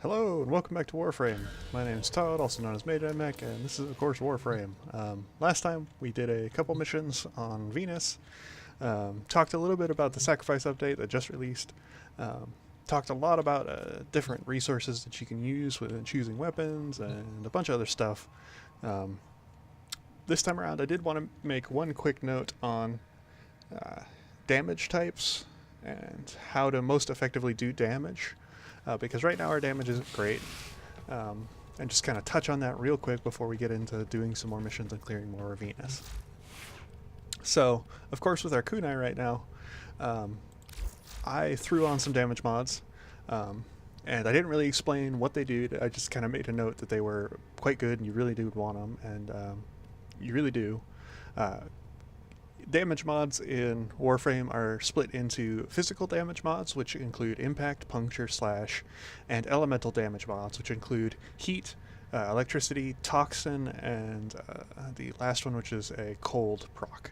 Hello and welcome back to Warframe. My name is Todd, also known as Mage Mech, and this is of course Warframe. Last time we did a couple missions on Venus, talked a little bit about the sacrifice update that just released, talked a lot about different resources that you can use when choosing weapons and a bunch of other stuff. This time around I did want to make one quick note on damage types and how to most effectively do damage. Because right now our damage isn't great, and just kind of touch on that real quick before we get into doing some more missions and clearing more of Venus. So, of course with our kunai right now, I threw on some damage mods, and I didn't really explain what they do. I just kind of made a note that they were quite good and you really do want them, and you really do. Damage mods in Warframe are split into physical damage mods, which include impact, puncture, slash, and elemental damage mods, which include heat, electricity, toxin, and the last one, which is a cold proc.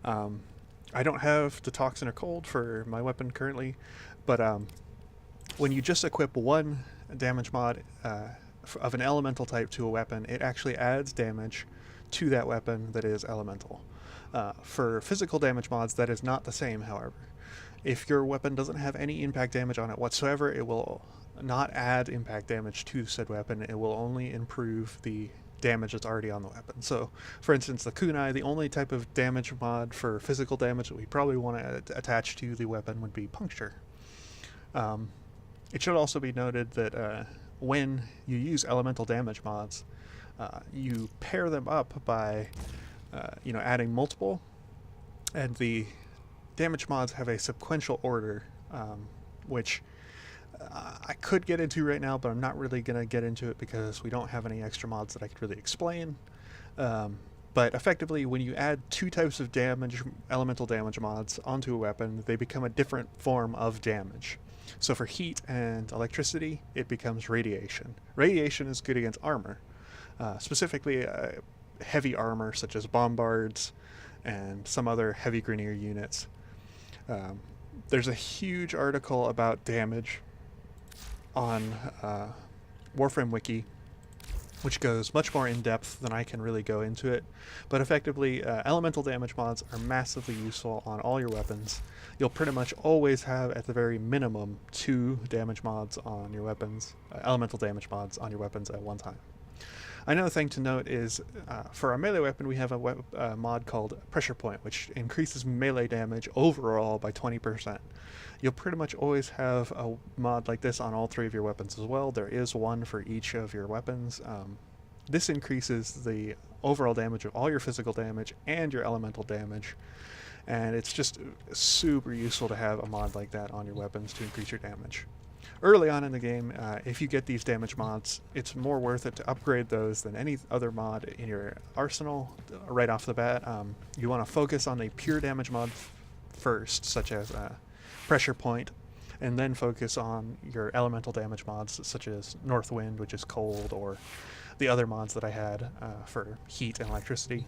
I don't have the toxin or cold for my weapon currently, but when you just equip one damage mod of an elemental type to a weapon, it actually adds damage to that weapon that is elemental. For physical damage mods, that is not the same, however. If your weapon doesn't have any impact damage on it whatsoever, it will not add impact damage to said weapon. It will only improve the damage that's already on the weapon. So, for instance, the kunai, the only type of damage mod for physical damage that we probably want to attach to the weapon would be puncture. It should also be noted that when you use elemental damage mods, you pair them up by adding multiple, and the damage mods have a sequential order, which I could get into right now, but I'm not really going to get into it because we don't have any extra mods that I could really explain. But effectively, when you add two types of elemental damage mods onto a weapon, they become a different form of damage. So for heat and electricity, it becomes radiation. Radiation is good against armor, specifically heavy armor such as bombards and some other heavy Grineer units. There's a huge article about damage on Warframe Wiki, which goes much more in depth than I can really go into it, but effectively elemental damage mods are massively useful on all your weapons. You'll pretty much always have at the very minimum 2 damage mods on your weapons, elemental damage mods on your weapons at one time. Another thing to note is, for our melee weapon, we have a mod called Pressure Point, which increases melee damage overall by 20%. You'll pretty much always have a mod like this on all 3 of your weapons as well. There is one for each of your weapons. This increases the overall damage of all your physical damage and your elemental damage, and it's just super useful to have a mod like that on your weapons to increase your damage. Early on in the game, if you get these damage mods, it's more worth it to upgrade those than any other mod in your arsenal right off the bat. You want to focus on a pure damage mod first, such as Pressure Point, and then focus on your elemental damage mods, such as North Wind, which is cold, or the other mods that I had for heat and electricity.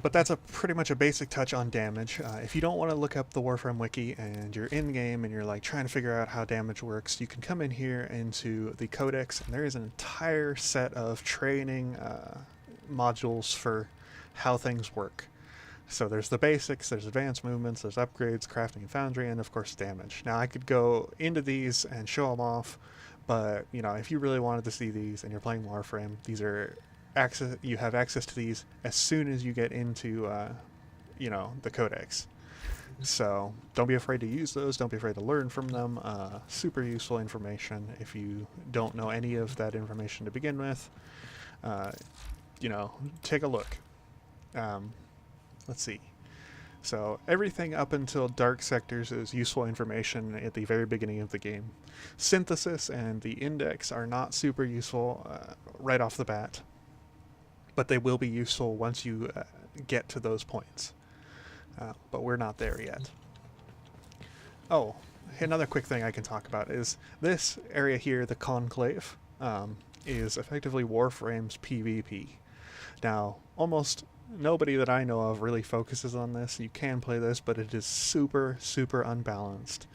But that's pretty much a basic touch on damage. If you don't want to look up the Warframe wiki and you're in game and you're like trying to figure out how damage works, you can come in here into the codex, and there is an entire set of training modules for how things work. So there's the basics, there's advanced movements, there's upgrades, crafting and foundry, and of course damage. Now I could go into these and show them off, but if you really wanted to see these and you're playing Warframe, these are you have access to these as soon as you get into the codex. So don't be afraid to use those, don't be afraid to learn from them. Super useful information if you don't know any of that information to begin with. Take a look. Let's see. So everything up until dark sectors is useful information at the very beginning of the game. Synthesis and the index are not super useful right off the bat, but they will be useful once you get to those points. But we're not there yet. Oh, another quick thing I can talk about is this area here, the Conclave, is effectively Warframe's PvP. Now, almost Nobody that I know of really focuses on this. You can play this, but it is super, super unbalanced.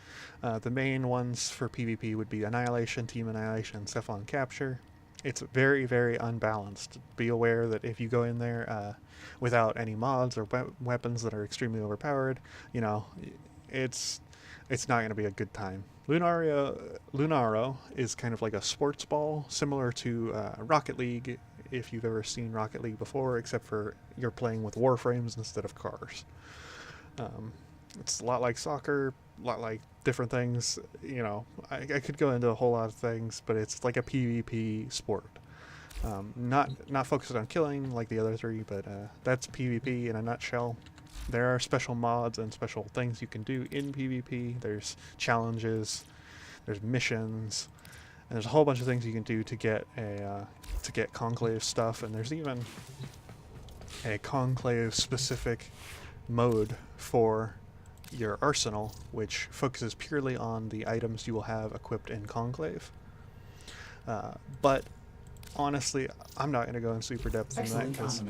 The main ones for PvP would be Annihilation, Team Annihilation, Cephalon Capture. It's very, very unbalanced. Be aware that if you go in there without any mods or weapons that are extremely overpowered, you know, it's not going to be a good time. Lunaro is kind of like a sports ball, similar to Rocket League, if you've ever seen Rocket League before, except for you're playing with Warframes instead of cars. It's a lot like soccer, a lot like different things. You know, I could go into a whole lot of things, but it's like a PvP sport. Not focused on killing like the other three, but that's PvP in a nutshell. There are special mods and special things you can do in PvP. There's challenges, there's missions, and there's a whole bunch of things you can do to get Conclave stuff. And there's even a Conclave specific mode for your arsenal, which focuses purely on the items you will have equipped in Conclave. But honestly, I'm not going to go in super depth in that because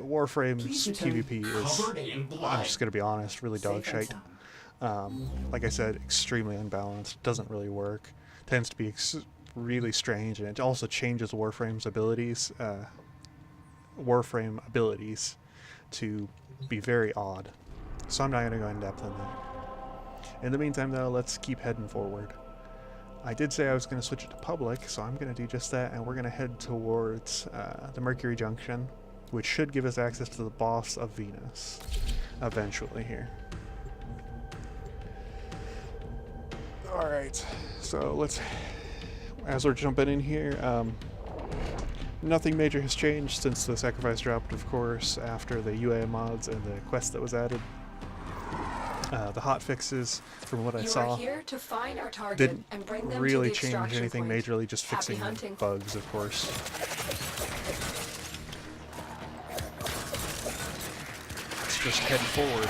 Warframe's PvP is, I'm just going to be honest, really dog shite. Like I said, extremely unbalanced, doesn't really work, tends to be really strange, and it also changes Warframe abilities to be very odd. So I'm not going to go in depth on that. In the meantime though, let's keep heading forward. I did say I was going to switch it to public, so I'm going to do just that, and we're going to head towards the Mercury Junction, which should give us access to the boss of Venus eventually here. Alright, so let's, as we're jumping in here, nothing major has changed since the sacrifice dropped, of course, after the UA mods and the quest that was added. The hot fixes, from what I saw, didn't really change anything majorly, just fixing bugs, of course. Let's just head forward.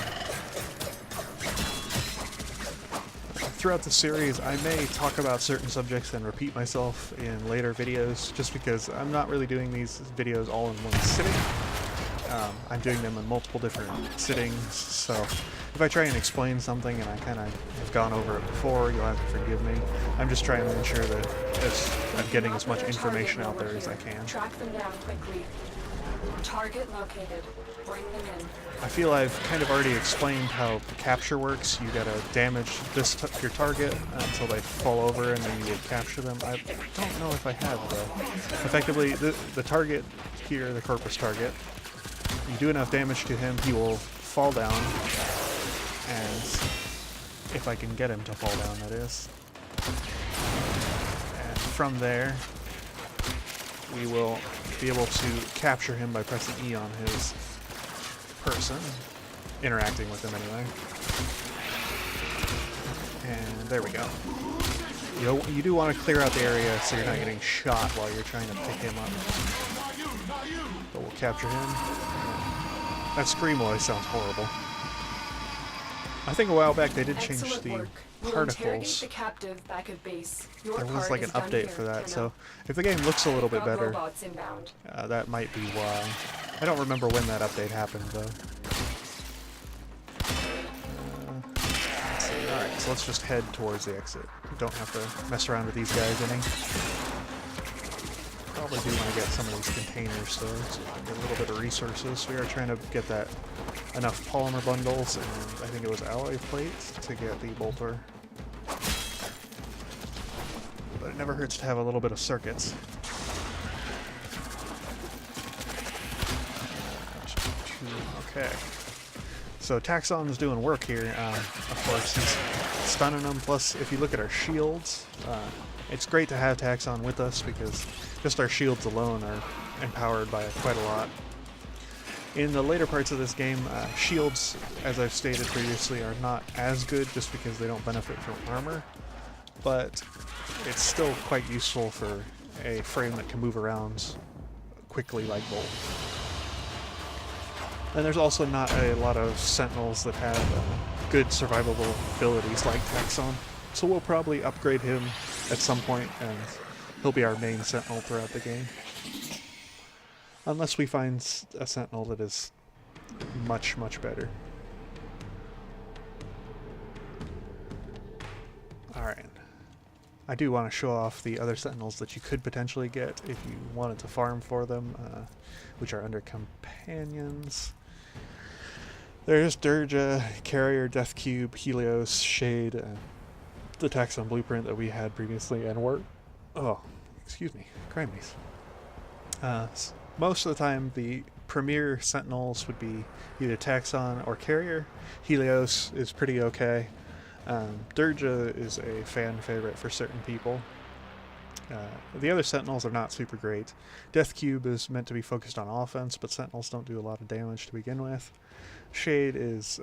Throughout the series, I may talk about certain subjects and repeat myself in later videos, just because I'm not really doing these videos all in one sitting. I'm doing them in multiple different sittings, so if I try and explain something and I kind of have gone over it before, you'll have to forgive me. I'm just trying to ensure that I'm getting as much information out there as I can. Track them down quickly. Target located. Bring them in. I feel I've kind of already explained how capture works. You gotta damage your target until they fall over, and then you will capture them. I don't know if I have though. Effectively, the target here, the corpus target, you do enough damage to him, he will fall down, and if I can get him to fall down, that is. And from there, we will be able to capture him by pressing E on his person, interacting with him anyway. And there we go. You do want to clear out the area so you're not getting shot while you're trying to pick him up. But we'll capture him. That scream voice sounds horrible. I think a while back they did change the particles. There was like an update for that, so if the game looks a little bit better, that might be why. I don't remember when that update happened though. Alright, so let's just head towards the exit. We don't have to mess around with these guys any. Probably do want to get some of these containers so get a little bit of resources. We are trying to get that enough polymer bundles and I think it was alloy plates to get the bolter. But it never hurts to have a little bit of circuits. Okay. So Taxon's doing work here. Of course, he's stunning them. Plus, if you look at our shields, it's great to have Taxon with us because just our shields alone are empowered by quite a lot. In the later parts of this game, shields, as I've stated previously, are not as good just because they don't benefit from armor, but it's still quite useful for a frame that can move around quickly like Bolt. And there's also not a lot of Sentinels that have good survivable abilities like Taxon, so we'll probably upgrade him at some point and he'll be our main Sentinel throughout the game. unless we find a sentinel that is much, much better. Alright. I do want to show off the other sentinels that you could potentially get if you wanted to farm for them, which are under companions. There's Durja, Carrier, Death Cube, Helios, Shade, the Taxon Blueprint that we had previously, and excuse me, crimes. Most of the time, the premier sentinels would be either Taxon or Carrier. Helios is pretty okay. Durja is a fan favorite for certain people. The other sentinels are not super great. Death Cube is meant to be focused on offense, but sentinels don't do a lot of damage to begin with. Shade is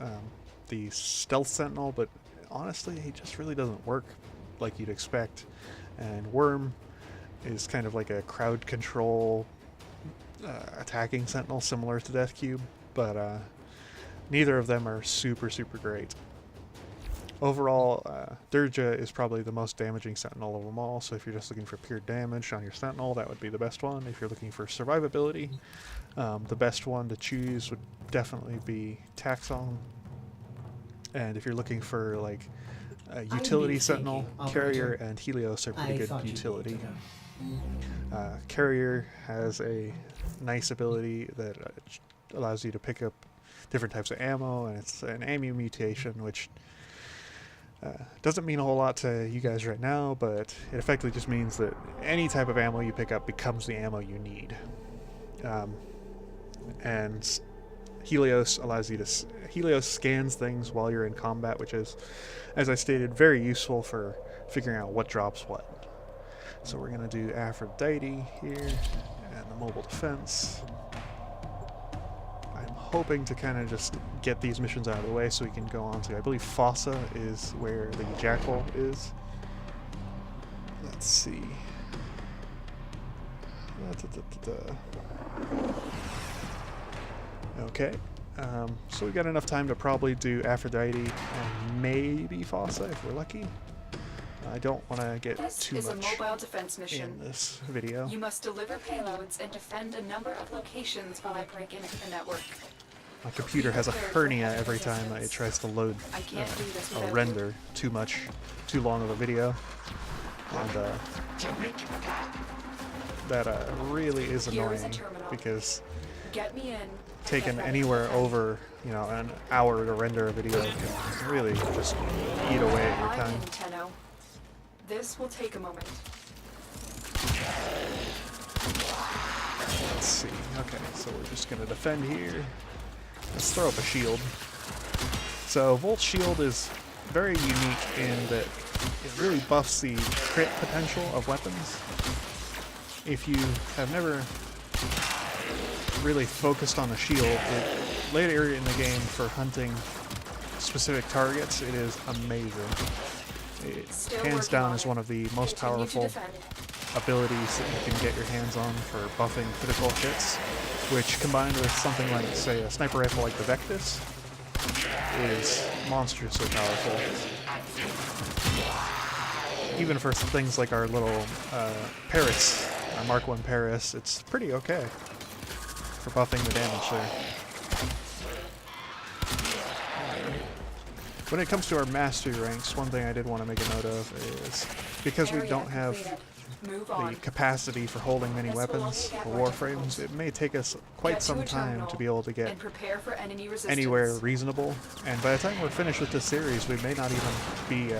the stealth sentinel, but honestly, he just really doesn't work like you'd expect. And Worm is kind of like a crowd control attacking sentinel, similar to Death Cube, but neither of them are super, super great. Overall, Durja is probably the most damaging sentinel of them all, so if you're just looking for pure damage on your sentinel, that would be the best one. If you're looking for survivability, the best one to choose would definitely be Taxon. And if you're looking for like a utility sentinel, Carrier and Helios are pretty good utility. Carrier has a nice ability that allows you to pick up different types of ammo, and it's an ammo mutation, which doesn't mean a whole lot to you guys right now, but it effectively just means that any type of ammo you pick up becomes the ammo you need. And Helios allows you to... Helios scans things while you're in combat, which is, as I stated, very useful for figuring out what drops what. So we're going to do Aphrodite here, and the mobile defense. I'm hoping to kind of just get these missions out of the way so we can go on to, I believe Fossa is where the Jackal is. Let's see. Okay, so we've got enough time to probably do Aphrodite and maybe Fossa if we're lucky. I don't want to get too much a mobile defense mission in this video. You must deliver payloads and defend a number of locations while I break into the network. My computer has a hernia every time it tries to load or render too long of a video, and that really is annoying because taking anywhere over an hour to render a video can really just eat away at your time. This will take a moment. Let's see. Okay, so we're just gonna defend here. Let's throw up a shield. So Volt Shield is very unique in that it really buffs the crit potential of weapons. If you have never really focused on the shield, later in the game for hunting specific targets, it is amazing. It hands down is one of the most powerful abilities that you can get your hands on for buffing critical hits, which combined with something like, say, a sniper rifle like the Vectis, is monstrously powerful. Even for things like our little Paris, our Mark I Paris, it's pretty okay for buffing the damage there. When it comes to our mastery ranks, one thing I did want to make a note of is because we don't have the capacity for holding many weapons or warframes, it may take us quite some time to be able to get anywhere reasonable. And by the time we're finished with this series, we may not even be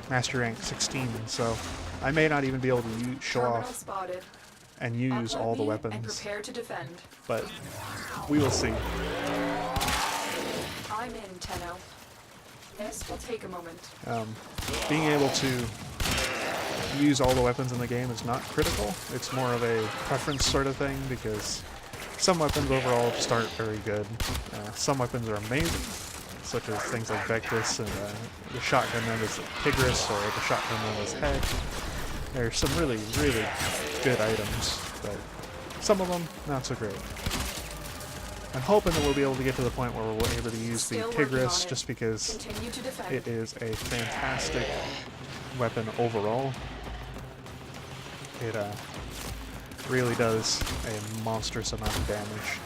mastery rank 16, so I may not even be able to show off and use all the weapons. But we will see. I'm in, Tenno. This will take a moment. Being able to use all the weapons in the game is not critical. It's more of a preference sort of thing because some weapons overall just aren't very good. Some weapons are amazing, such as things like Vectis and the shotgun known as Tigris or the shotgun known as Head. There's some really, really good items, but some of them not so great. I'm hoping that we'll be able to get to the point where we're able to use the Tigris just because it is a fantastic weapon overall. It really does a monstrous amount of damage.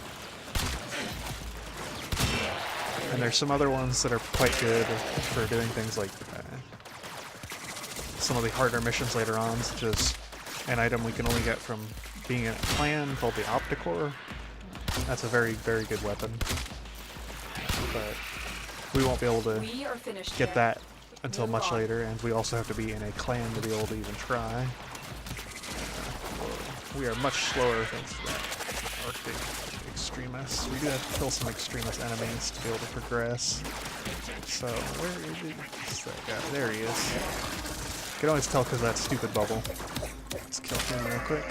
And there's some other ones that are quite good for doing things like some of the harder missions later on, such as an item we can only get from being in a clan called the Opticore. That's a very, very good weapon. But we won't be able to get that until much later, and we also have to be in a clan to be able to even try. We are much slower thanks to that Arctic Extremist. We do have to kill some Extremist enemies to be able to progress. So, where is that guy? There he is. You can always tell because of that stupid bubble. Let's kill him real quick.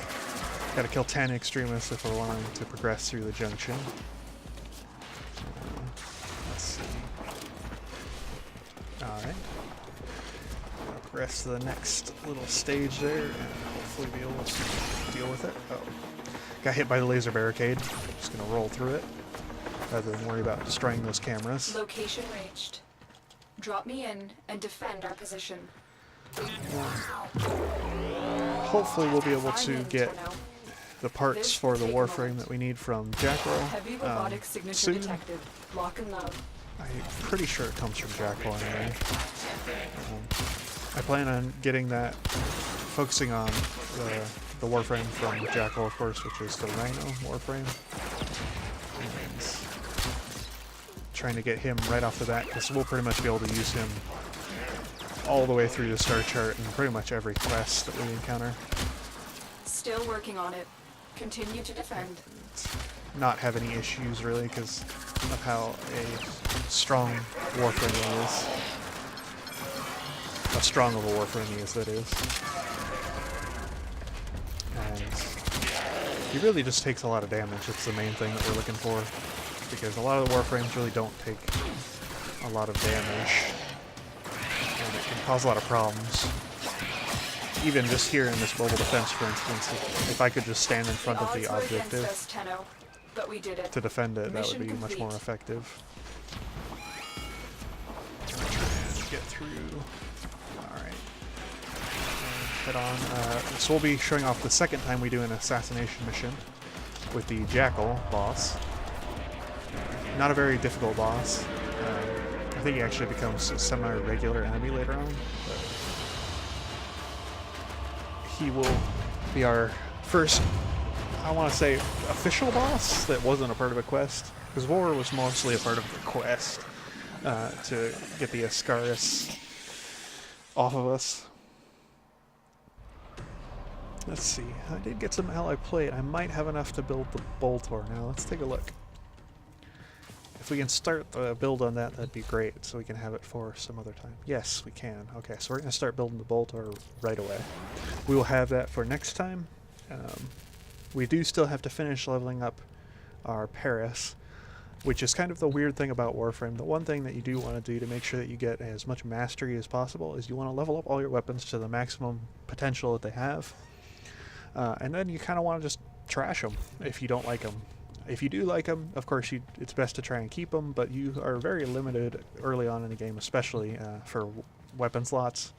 Gotta kill 10 Extremists if we're wanting to progress through the junction. Let's see. Alright. Progress to the next little stage there and hopefully be able to deal with it. Oh. Got hit by the laser barricade. Just gonna roll through it rather than worry about destroying those cameras. Location reached. Drop me in and defend our position. Hopefully we'll be able to get the parts for the Warframe that we need from Jackal soon. Detected. Lock and load. I'm pretty sure it comes from Jackal anyway. I plan on getting that, focusing on the Warframe from Jackal, of course, which is the Rhino Warframe. And trying to get him right off the bat, because we'll pretty much be able to use him all the way through the star chart and pretty much every quest that we encounter. Still working on it. Continue to defend. Not have any issues really because of how a strong Warframe he is. How strong of a Warframe he is, that is. And he really just takes a lot of damage. It's the main thing that we're looking for, because a lot of the Warframes really don't take a lot of damage. And it can cause a lot of problems. Even just here in this mobile defense, for instance, if I could just stand in front of the objective to defend it, that would be much more effective. Get through. Alright. Head on. So we'll be showing off the second time we do an assassination mission with the Jackal boss. Not a very difficult boss. I think he actually becomes a semi-regular enemy later on. But he will be our first, I want to say, official boss that wasn't a part of a quest. Because War was mostly a part of the quest to get the Ascaris off of us. Let's see. I did get some alloy plate. I might have enough to build the Boltor now. Let's take a look. If we can start the build on that, that'd be great, so we can have it for some other time. Yes, we can. Okay, so we're going to start building the Boltor right away. We will have that for next time. We do still have to finish leveling up our Paris, which is kind of the weird thing about Warframe. The one thing that you do want to do to make sure that you get as much mastery as possible is you want to level up all your weapons to the maximum potential that they have. And then you kind of want to just trash them if you don't like them. If you do like them, of course, it's best to try and keep them, but you are very limited early on in the game, especially for weapon slots.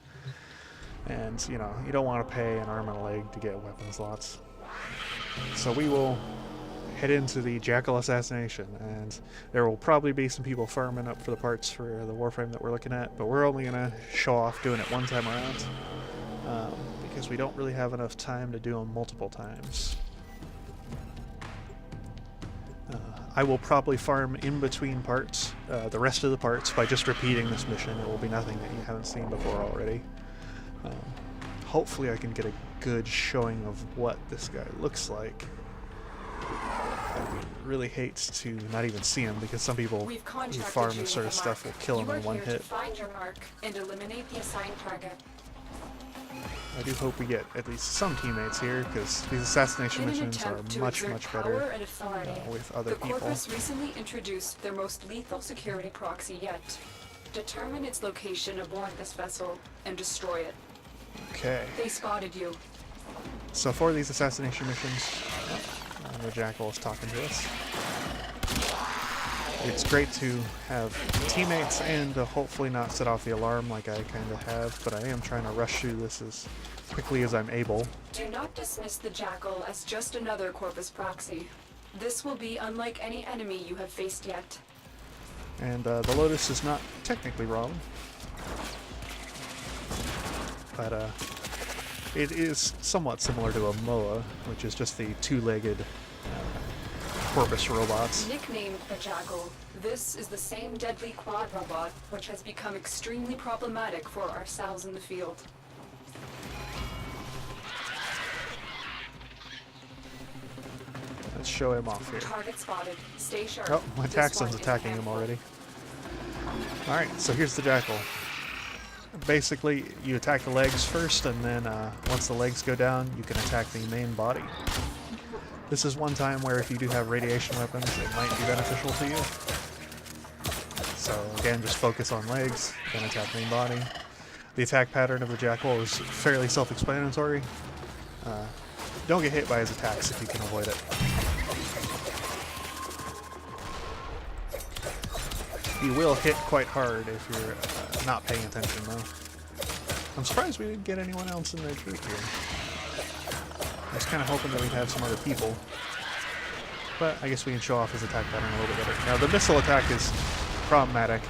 And, you know, you don't want to pay an arm and a leg to get weapon slots. So we will head into the Jackal assassination, and there will probably be some people farming up for the parts for the Warframe that we're looking at, but we're only going to show off doing it one time around, because we don't really have enough time to do them multiple times. I will probably farm in between parts, the rest of the parts, by just repeating this mission. It will be nothing that you haven't seen before already. Hopefully I can get a good showing of what this guy looks like. I really hate to not even see him, because some people who farm this sort of stuff will kill him in one hit. Find your mark and eliminate the assigned target. I do hope we get at least some teammates here, because these assassination missions are much, much better with other people. The Corpus recently introduced their most lethal security proxy yet. Determine its location aboard this vessel and destroy it. Okay. They spotted you. So for these assassination missions, the Jackal is talking to us. It's great to have teammates and to hopefully not set off the alarm like I kind of have, but I am trying to rush through this as quickly as I'm able. Do not dismiss the Jackal as just another Corvus proxy. This will be unlike any enemy you have faced yet. And the Lotus is not technically wrong, but it is somewhat similar to a MOA, which is just the two-legged Corvus robots. Nicknamed the Jackal, this is the same deadly quad robot which has become extremely problematic for ourselves in the field. Let's show him off here. Target spotted. Stay sharp. Oh, my This Taxon's one is attacking him handful. already. Alright, so here's the Jackal. Basically, you attack the legs first, and then once the legs go down, you can attack the main body. This is one time where if you do have radiation weapons, it might be beneficial to you. So again, just focus on legs, then attack main body. The attack pattern of the Jackal is fairly self-explanatory. Don't get hit by his attacks if you can avoid it. He will hit quite hard if you're not paying attention, though. I'm surprised we didn't get anyone else in the group here. I was kind of hoping that we'd have some other people. But I guess we can show off his attack pattern a little bit better. Now, the missile attack is problematic,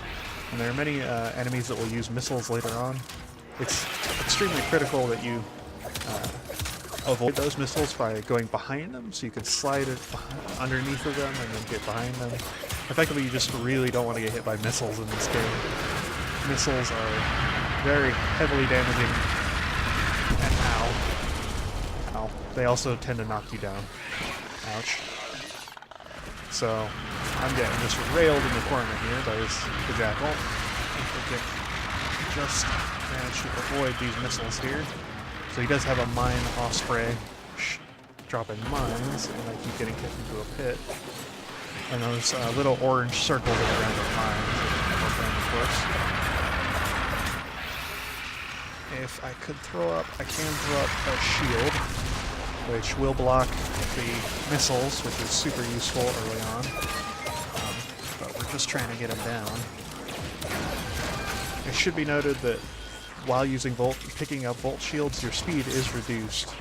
and there are many enemies that will use missiles later on. It's extremely critical that you avoid those missiles by going behind them, so you can slide it underneath of them and then get behind them. Effectively, you just really don't want to get hit by missiles in this game. Missiles are very heavily damaging, and ow. They also tend to knock you down. Ouch. So, I'm getting just railed in the corner here by the Jackal. I can just manage to avoid these missiles here. So he does have a mine osprey dropping mines, and I keep getting hit into a pit. And those little orange circles around the mines, of course. If I could throw up, I can throw up a shield, which will block the missiles, which is super useful early on. But we're just trying to get them down. It should be noted that while using picking up Volt shields, your speed is reduced.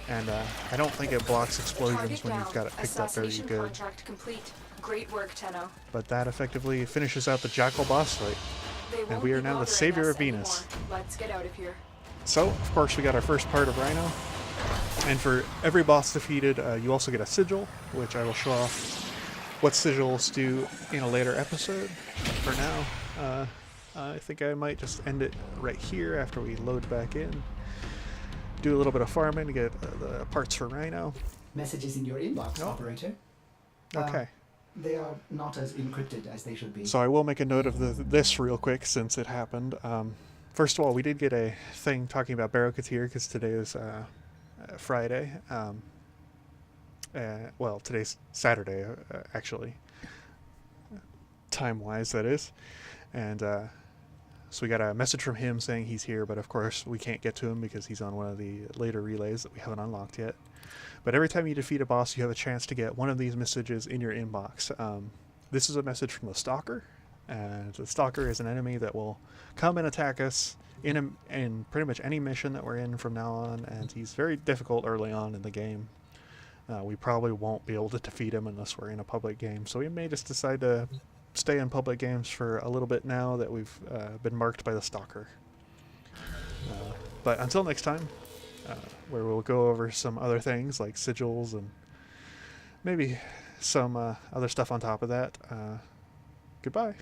And I don't think it blocks explosions when you've got it picked up very good. Contract complete. Great work, Tenno. But that effectively finishes out the Jackal boss fight. And we are now the savior of Venus. Let's get out of here. So, of course, we got our first part of Rhino. And for every boss defeated, you also get a sigil, which I will show off what sigils do in a later episode. For now, I think I might just end it right here after we load back in. Do a little bit of farming to get the parts for Rhino. Messages in your inbox, operator. Okay. They are not as encrypted as they should be. So I will make a note of this real quick since it happened. First of all, we did get a thing talking about Barokatir because today is Friday. Well, today's Saturday, actually. Time-wise, that is. And so we got a message from him saying he's here, but of course we can't get to him because he's on one of the later relays that we haven't unlocked yet. But every time you defeat a boss, you have a chance to get one of these messages in your inbox. This is a message from the Stalker, and the Stalker is an enemy that will come and attack us in pretty much any mission that we're in from now on, and he's very difficult early on in the game. We probably won't be able to defeat him unless we're in a public game, so we may just decide to stay in public games for a little bit now that we've been marked by the Stalker. But until next time, where we'll go over some other things like sigils and maybe some other stuff on top of that. Goodbye.